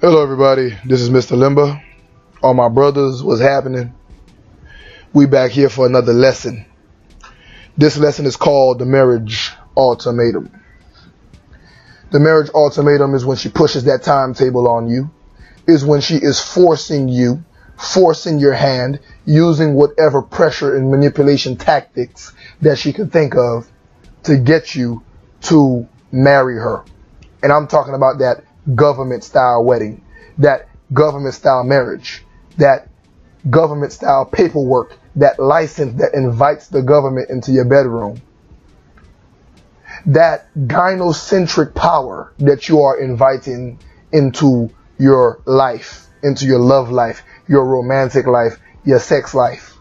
Hello everybody, this is Mr. Lemba. All my brothers, what's happening? We back here for another lesson. This lesson is called the marriage ultimatum. The marriage ultimatum is when she pushes that timetable on you, is when she is forcing you, forcing your hand, using whatever pressure and manipulation tactics that she can think of to get you to marry her. And I'm talking about that government style wedding, that government style marriage, that government style paperwork, that license that invites the government into your bedroom, that gynocentric power that you are inviting into your life, into your love life, your romantic life, your sex life,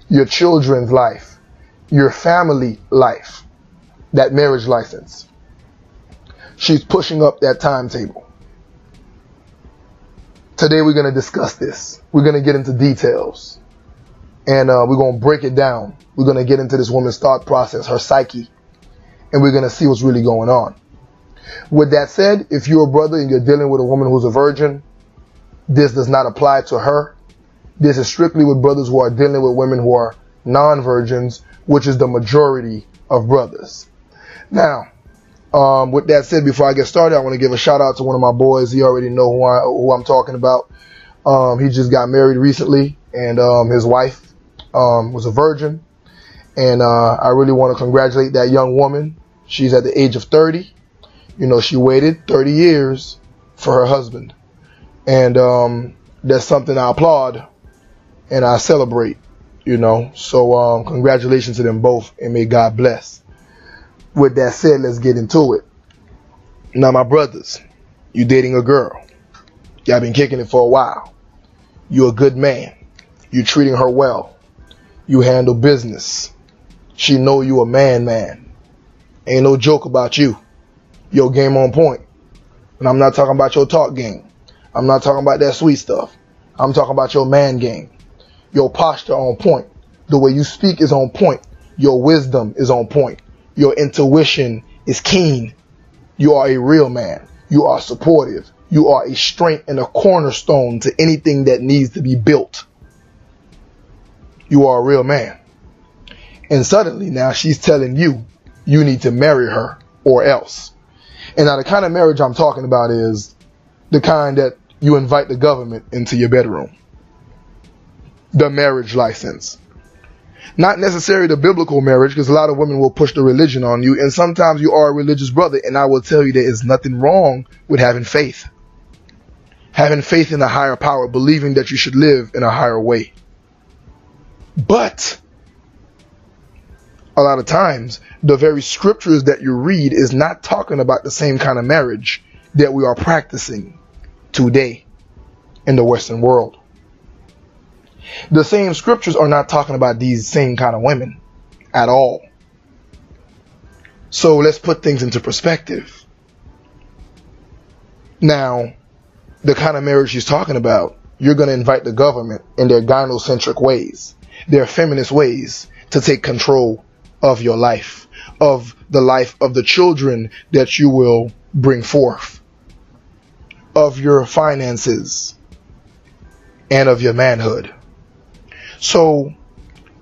your children's life, your family life, that marriage license. She's pushing up that timetable. Today we're going to discuss this. We're going to get into details. And we're going to break it down. We're going to get into this woman's thought process, her psyche. And we're going to see what's really going on. With that said, if you're a brother and you're dealing with a woman who's a virgin, this does not apply to her. This is strictly with brothers who are dealing with women who are non-virgins, which is the majority of brothers. Now, with that said, before I get started, I want to give a shout out to one of my boys. He already know who I'm talking about. He just got married recently, and his wife was a virgin. And I really want to congratulate that young woman. She's at the age of 30. You know, she waited 30 years for her husband. And that's something I applaud and I celebrate, you know. So congratulations to them both, and may God bless. With that said, let's get into it. Now, my brothers, you dating a girl. Y'all been kicking it for a while. You're a good man. You treating her well. You handle business. She know you a man. Ain't no joke about you. Your game on point. And I'm not talking about your talk game. I'm not talking about that sweet stuff. I'm talking about your man game. Your posture on point. The way you speak is on point. Your wisdom is on point. Your intuition is keen. You are a real man. You are supportive. You are a strength and a cornerstone to anything that needs to be built. You are a real man. And suddenly now she's telling you, you need to marry her or else. And now the kind of marriage I'm talking about is the kind that you invite the government into your bedroom. The marriage license. Not necessarily the biblical marriage, because a lot of women will push the religion on you. And sometimes you are a religious brother. And I will tell you there is nothing wrong with having faith. Having faith in a higher power, believing that you should live in a higher way. But a lot of times, the very scriptures that you read is not talking about the same kind of marriage that we are practicing today in the Western world. The same scriptures are not talking about these same kind of women at all. So let's put things into perspective. Now, the kind of marriage she's talking about, you're going to invite the government in their gynocentric ways, their feminist ways, to take control of your life, of the life of the children that you will bring forth, of your finances, and of your manhood. So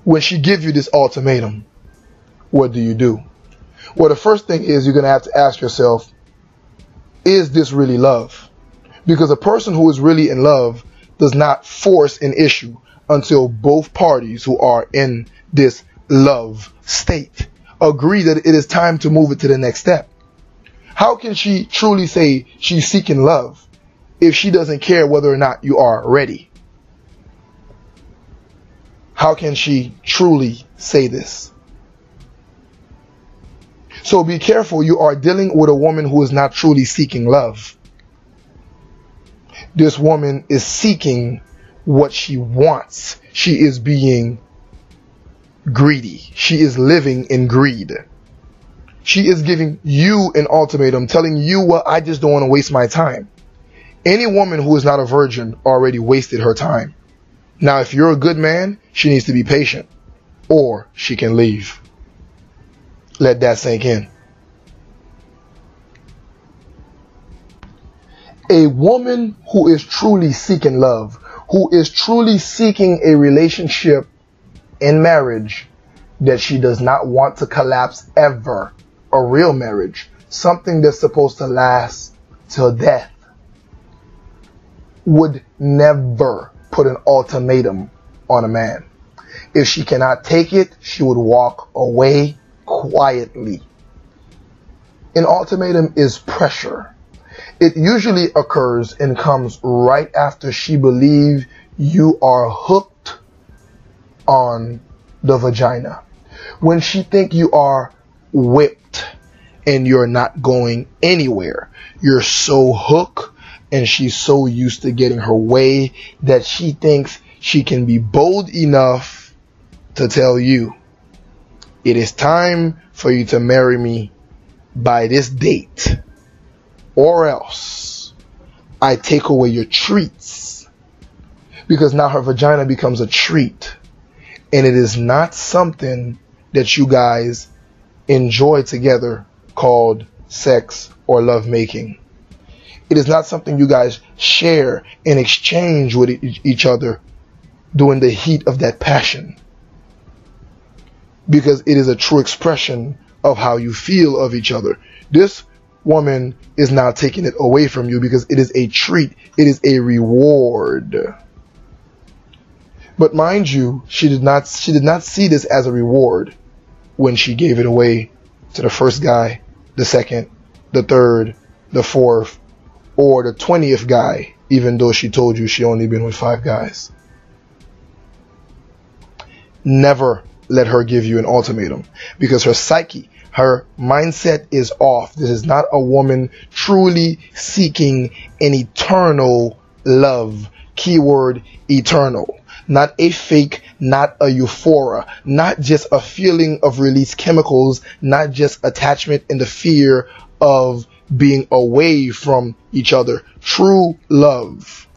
when she gives you this ultimatum, what do? Well, the first thing is you're going to have to ask yourself, is this really love? Because a person who is really in love does not force an issue until both parties who are in this love state agree that it is time to move it to the next step. How can she truly say she's seeking love if she doesn't care whether or not you are ready? How can she truly say this? So be careful. You are dealing with a woman who is not truly seeking love. This woman is seeking what she wants. She is being greedy. She is living in greed. She is giving you an ultimatum, telling you, well, I just don't want to waste my time. Any woman who is not a virgin already wasted her time. Now, if you're a good man, she needs to be patient, or she can leave. Let that sink in. A woman who is truly seeking love, who is truly seeking a relationship in marriage that she does not want to collapse ever, a real marriage, something that's supposed to last till death, would never put an ultimatum on a man. If she cannot take it, she would walk away quietly. An ultimatum is pressure. It usually occurs and comes right after she believes you are hooked on the vagina. When she think you are whipped and you're not going anywhere. You're so hooked and she's so used to getting her way that she thinks she can be bold enough to tell you, it is time for you to marry me by this date, or else I take away your treats. Because now her vagina becomes a treat, and it is not something that you guys enjoy together called sex or love making. It is not something you guys share and exchange with each other during the heat of that passion, because it is a true expression of how you feel of each other. This woman is now taking it away from you because it is a treat. It is a reward. But mind you, she did not see this as a reward when she gave it away to the first guy, the second, the third, the fourth, or the 20th guy, even though she told you she only been with 5 guys. Never let her give you an ultimatum, because her psyche, her mindset is off. This is not a woman truly seeking an eternal love. Keyword eternal. Not a fake, not a euphoria, not just a feeling of released chemicals, not just attachment and the fear of being away from each other. True love.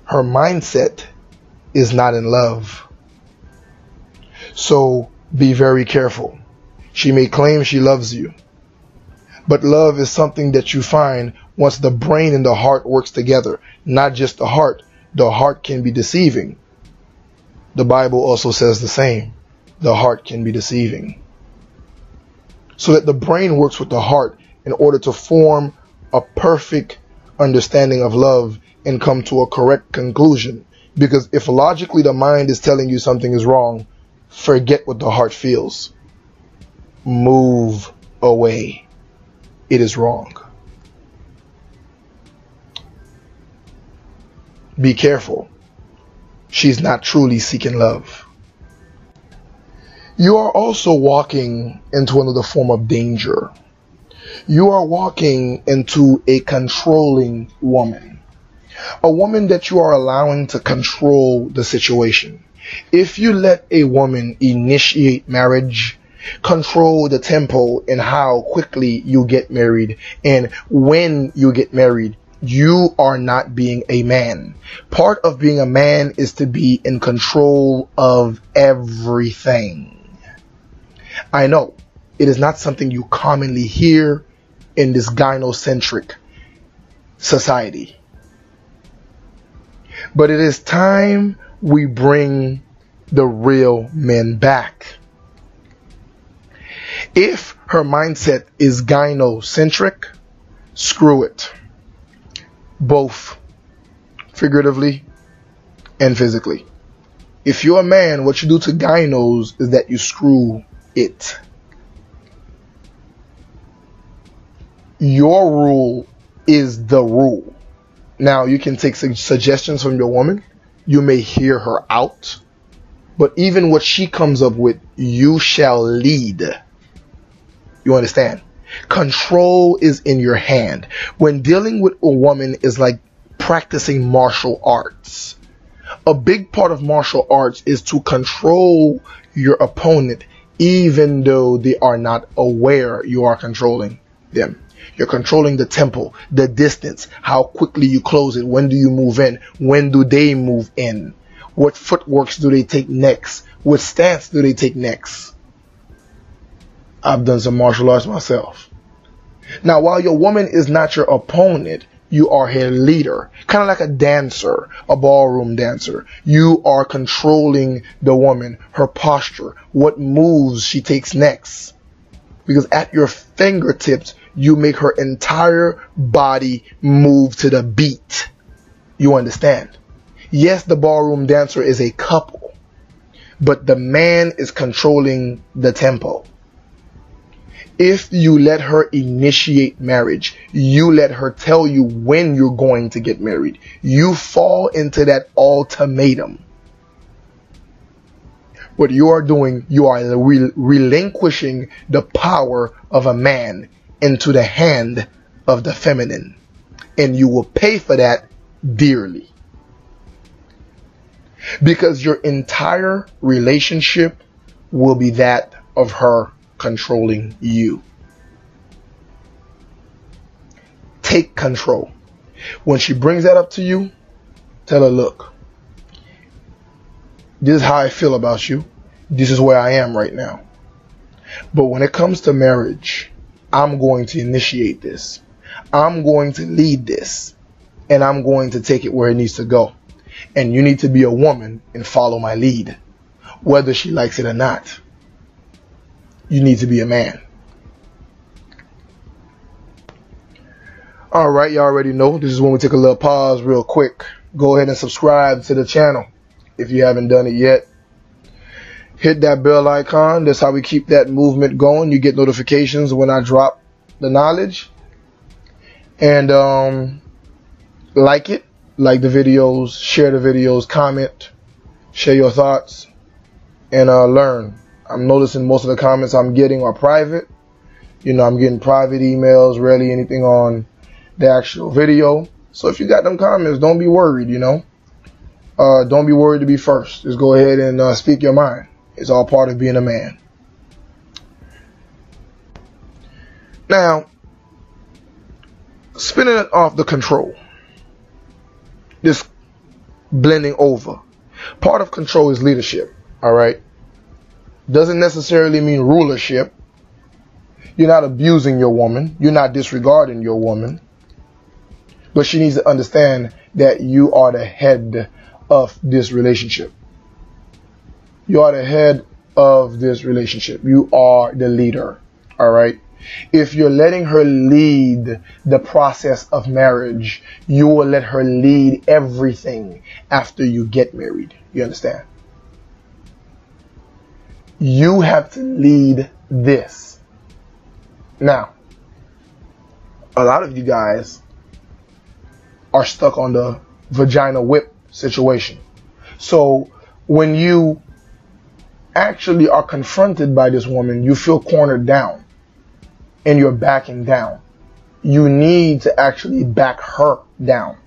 Her mindset is not in love. So be very careful. She may claim she loves you, but love is something that you find once the brain and the heart works together. Not just the heart. The heart can be deceiving. The Bible also says the same. The heart can be deceiving. So that the brain works with the heart in order to form a perfect understanding of love and come to a correct conclusion. Because if logically the mind is telling you something is wrong, forget what the heart feels. Move away. It is wrong. Be careful. She's not truly seeking love. You are also walking into another form of danger. You are walking into a controlling woman. A woman that you are allowing to control the situation. If you let a woman initiate marriage, control the tempo and how quickly you get married and when you get married, you are not being a man. Part of being a man is to be in control of everything. I know it is not something you commonly hear in this gynocentric society. But it is time we bring the real men back. If her mindset is gynocentric, screw it. Both figuratively and physically. If you're a man, what you do to gynos is that you screw it. Your rule is the rule. Now, you can take suggestions from your woman. You may hear her out. But even what she comes up with, you shall lead. You understand? Control is in your hand. When dealing with a woman is like practicing martial arts. A big part of martial arts is to control your opponent even though they are not aware you are controlling them. You're controlling the tempo, the distance, how quickly you close it, when do you move in, when do they move in, what footworks do they take next, what stance do they take next. I've done some martial arts myself. Now, while your woman is not your opponent, you are her leader. Kind of like a dancer, a ballroom dancer. You are controlling the woman, her posture, what moves she takes next. Because at your fingertips, you make her entire body move to the beat. You understand? Yes, the ballroom dancer is a couple, but the man is controlling the tempo. If you let her initiate marriage, you let her tell you when you're going to get married, you fall into that ultimatum. What you are doing, you are relinquishing the power of a man into the hand of the feminine. And you will pay for that dearly. Because your entire relationship will be that of her controlling you. Take control. When she brings that up to you, tell her, look, this is how I feel about you. This is where I am right now. But when it comes to marriage, I'm going to initiate this. I'm going to lead this. And I'm going to take it where it needs to go. And you need to be a woman and follow my lead, whether she likes it or not. You need to be a man. All right, you already know. This is when we take a little pause real quick. Go ahead and subscribe to the channel if you haven't done it yet. Hit that bell icon. That's how we keep that movement going. You get notifications when I drop the knowledge. And like it. Like the videos. Share the videos. Comment. Share your thoughts. And learn. I'm noticing most of the comments I'm getting are private. You know, I'm getting private emails. Rarely anything on the actual video. So if you got them comments, don't be worried, you know. Don't be worried to be first. Just go ahead and speak your mind. It's all part of being a man. Now, spinning it off the control. This blending over. Part of control is leadership. All right. Doesn't necessarily mean rulership. You're not abusing your woman. You're not disregarding your woman. But she needs to understand that you are the head of this relationship. You are the head of this relationship. You are the leader. All right. If you're letting her lead the process of marriage, you will let her lead everything after you get married. You understand? You have to lead this. Now, a lot of you guys are stuck on the vagina whip situation. So when you actually are confronted by this woman, you feel cornered down and you're backing down. You need to actually back her down.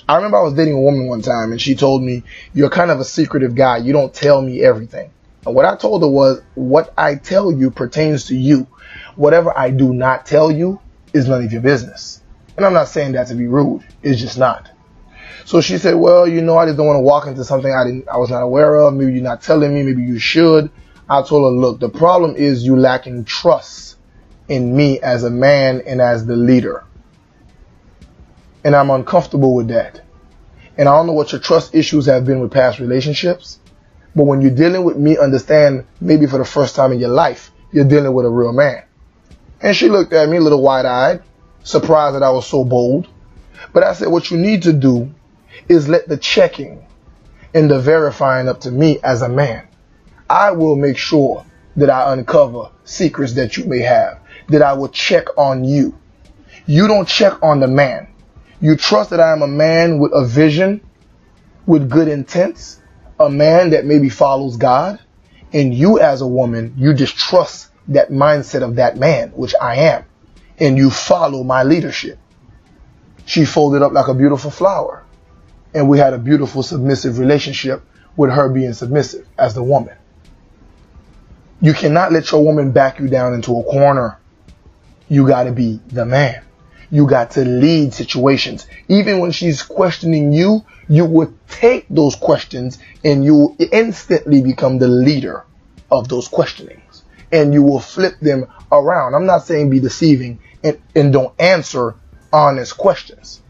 I remember I was dating a woman one time and she told me, you're kind of a secretive guy. You don't tell me everything. And what I told her was, what I tell you pertains to you. Whatever I do not tell you is none of your business. And I'm not saying that to be rude. It's just not. So she said, well, you know, I just don't want to walk into something I was not aware of. Maybe you're not telling me. Maybe you should. I told her, look, the problem is you lacking trust in me as a man and as the leader. And I'm uncomfortable with that. And I don't know what your trust issues have been with past relationships. But when you're dealing with me, understand, maybe for the first time in your life, you're dealing with a real man. And she looked at me a little wide-eyed, surprised that I was so bold. But I said, what you need to do is let the checking and the verifying up to me as a man. I will make sure that I uncover secrets that you may have, that I will check on you. You don't check on the man. You trust that I am a man with a vision, with good intents, a man that maybe follows God, and you as a woman, you just trust that mindset of that man, which I am, and you follow my leadership. She folded up like a beautiful flower, and we had a beautiful submissive relationship with her being submissive as the woman. You cannot let your woman back you down into a corner. You got to be the man. You got to lead situations. Even when she's questioning you, you would take those questions and you instantly become the leader of those questionings. and you will flip them around. I'm not saying be deceiving and don't answer honest questions,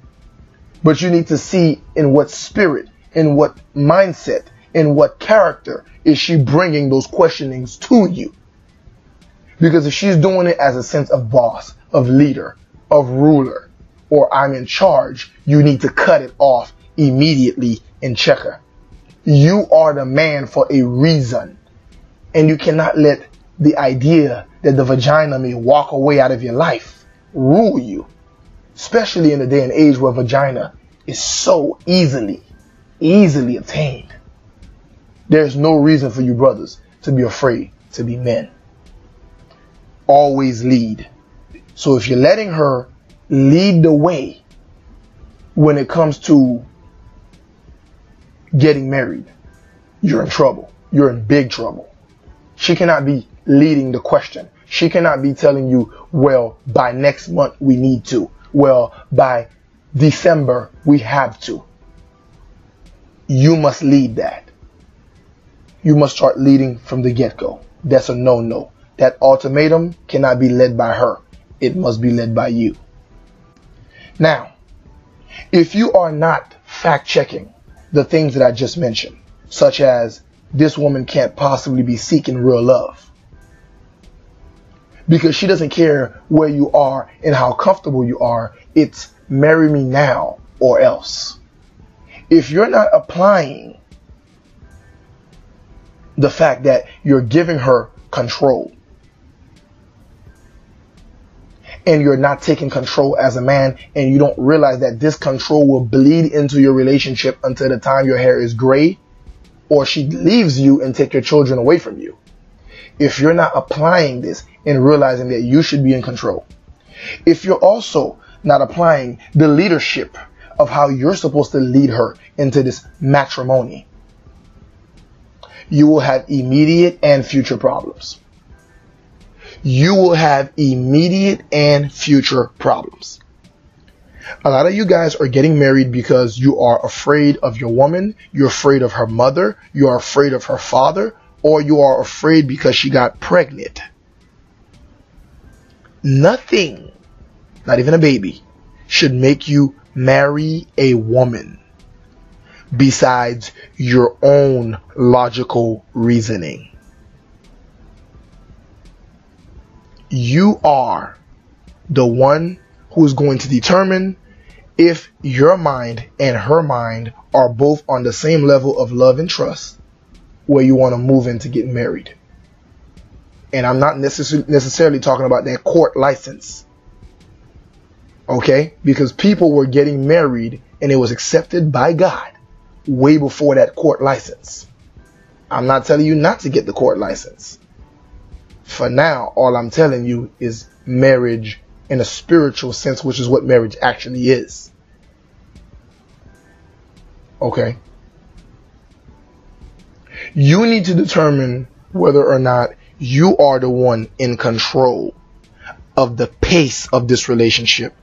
but you need to see in what spirit, in what mindset, in what character is she bringing those questionings to you. Because if she's doing it as a sense of boss, of leader, of ruler, or I'm in charge, you need to cut it off immediately and check her. You are the man for a reason, and you cannot let the idea that the vagina may walk away out of your life rule you, especially in the day and age where vagina is so easily obtained. There's no reason for you brothers to be afraid to be men. Always lead. So if you're letting her lead the way when it comes to getting married, you're in trouble. You're in big trouble. She cannot be leading the question. She cannot be telling you, well, by next month we need to. Well, by December we have to. You must lead that. You must start leading from the get-go. That's a no-no. That ultimatum cannot be led by her. It must be led by you. Now, if you are not fact-checking the things that I just mentioned, such as this woman can't possibly be seeking real love because she doesn't care where you are and how comfortable you are, it's marry me now or else. If you're not applying the fact that you're giving her control, and you're not taking control as a man, and you don't realize that this control will bleed into your relationship until the time your hair is gray, or she leaves you and take your children away from you. If you're not applying this and realizing that you should be in control, if you're also not applying the leadership of how you're supposed to lead her into this matrimony, you will have immediate and future problems. You will have immediate and future problems. A lot of you guys are getting married because you are afraid of your woman, you're afraid of her mother, you are afraid of her father, or you are afraid because she got pregnant. Nothing, not even a baby, should make you marry a woman besides your own logical reasoning. You are the one who is going to determine if your mind and her mind are both on the same level of love and trust where you want to move in to get married. And I'm not necessarily talking about that court license. Okay? Because people were getting married and it was accepted by God way before that court license. I'm not telling you not to get the court license. For now, all I'm telling you is marriage in a spiritual sense, which is what marriage actually is. Okay? You need to determine whether or not you are the one in control of the pace of this relationship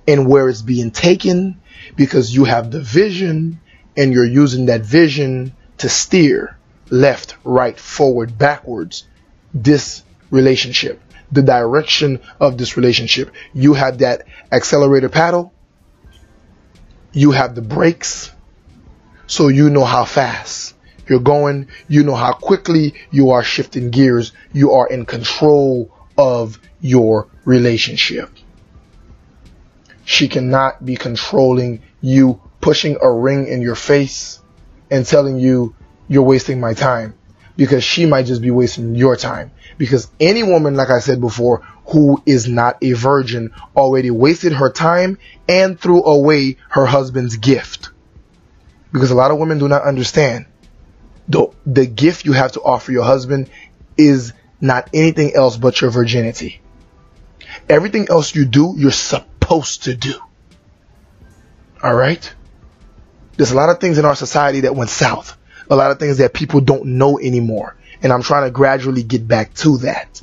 and where it's being taken, because you have the vision and you're using that vision to steer left, right, forward, backwards this relationship, the direction of this relationship. You have that accelerator paddle, you have the brakes, so you know how fast you're going, you know how quickly you are shifting gears, you are in control of your relationship. She cannot be controlling you, pushing a ring in your face and telling you you're wasting my time, because she might just be wasting your time. Because any woman, like I said before, who is not a virgin already wasted her time and threw away her husband's gift. Because a lot of women do not understand the gift you have to offer your husband is not anything else but your virginity. Everything else you do, you're supposed to do. All right? There's a lot of things in our society that went south. A lot of things that people don't know anymore. And I'm trying to gradually get back to that.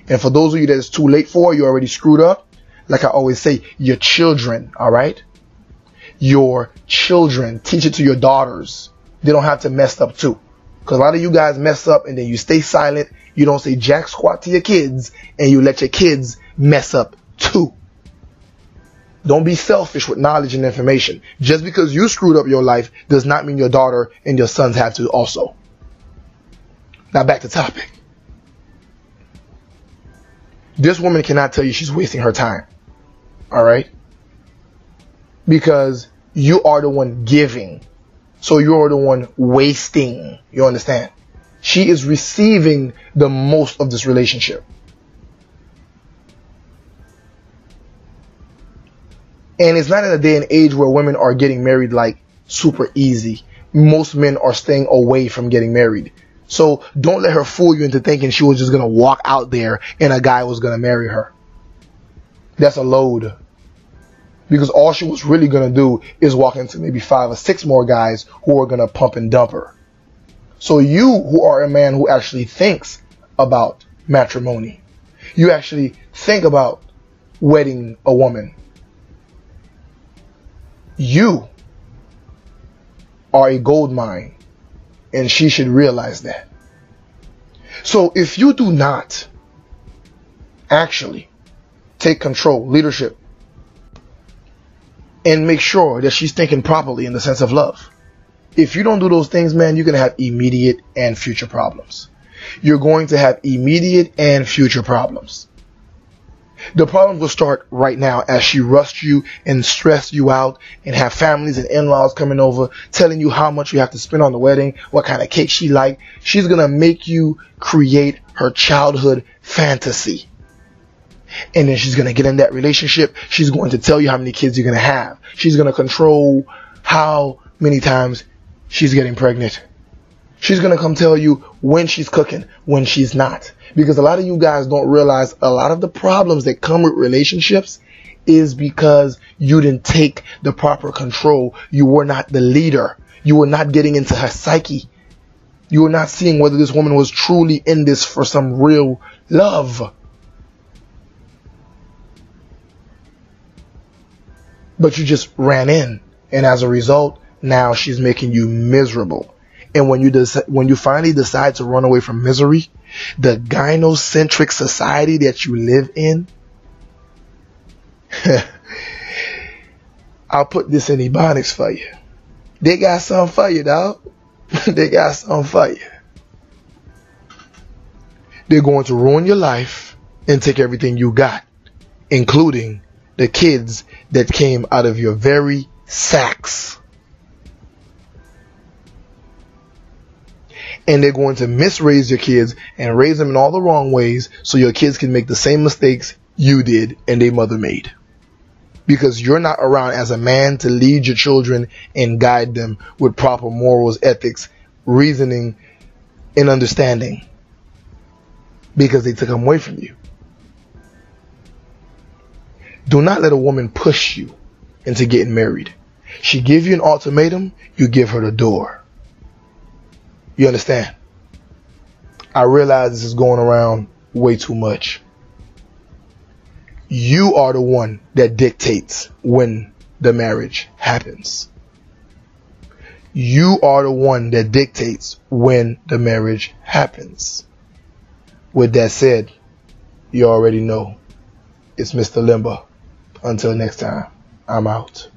And for those of you that it's too late for, you already screwed up. Like I always say, your children, all right? Your children, teach it to your daughters. They don't have to mess up too. Because a lot of you guys mess up and then you stay silent. You don't say jack squat to your kids and you let your kids mess up too. Don't be selfish with knowledge and information. Just because you screwed up your life does not mean your daughter and your sons have to also. Now back to topic. This woman cannot tell you she's wasting her time. Alright? Because you are the one giving. So you're the one wasting. You understand? She is receiving the most of this relationship. And it's not in a day and age where women are getting married like super easy. Most men are staying away from getting married. So don't let her fool you into thinking she was just going to walk out there and a guy was going to marry her. That's a load. Because all she was really going to do is walk into maybe 5 or 6 more guys who are going to pump and dump her. So you, who are a man who actually thinks about matrimony, you actually think about wedding a woman, you are a gold mine, and she should realize that. So if you do not actually take control, leadership, and make sure that she's thinking properly in the sense of love, if you don't do those things, man, you're going to have immediate and future problems. You're going to have immediate and future problems. The problem will start right now as she rushed you and stressed you out and have families and in-laws coming over telling you how much you have to spend on the wedding, what kind of cake she liked. She's going to make you create her childhood fantasy. And then she's going to get in that relationship. She's going to tell you how many kids you're going to have. She's going to control how many times she's getting pregnant. She's going to come tell you when she's cooking, when she's not. Because a lot of you guys don't realize a lot of the problems that come with relationships is because you didn't take the proper control. You were not the leader. You were not getting into her psyche. You were not seeing whether this woman was truly in this for some real love. But you just ran in. And as a result, now she's making you miserable. And when you finally decide to run away from misery, the gynocentric society that you live in, I'll put this in Ebonics for you. They got something for you, dog. They got something for you. They're going to ruin your life and take everything you got, including the kids that came out of your very sacks. And they're going to misraise your kids and raise them in all the wrong ways so your kids can make the same mistakes you did and their mother made. Because you're not around as a man to lead your children and guide them with proper morals, ethics, reasoning, and understanding. Because they took them away from you. Do not let a woman push you into getting married. She give you an ultimatum, you give her the door. You understand? I realize this is going around way too much. You are the one that dictates when the marriage happens. You are the one that dictates when the marriage happens. With that said, you already know it's Mr. Lemba. Until next time, I'm out.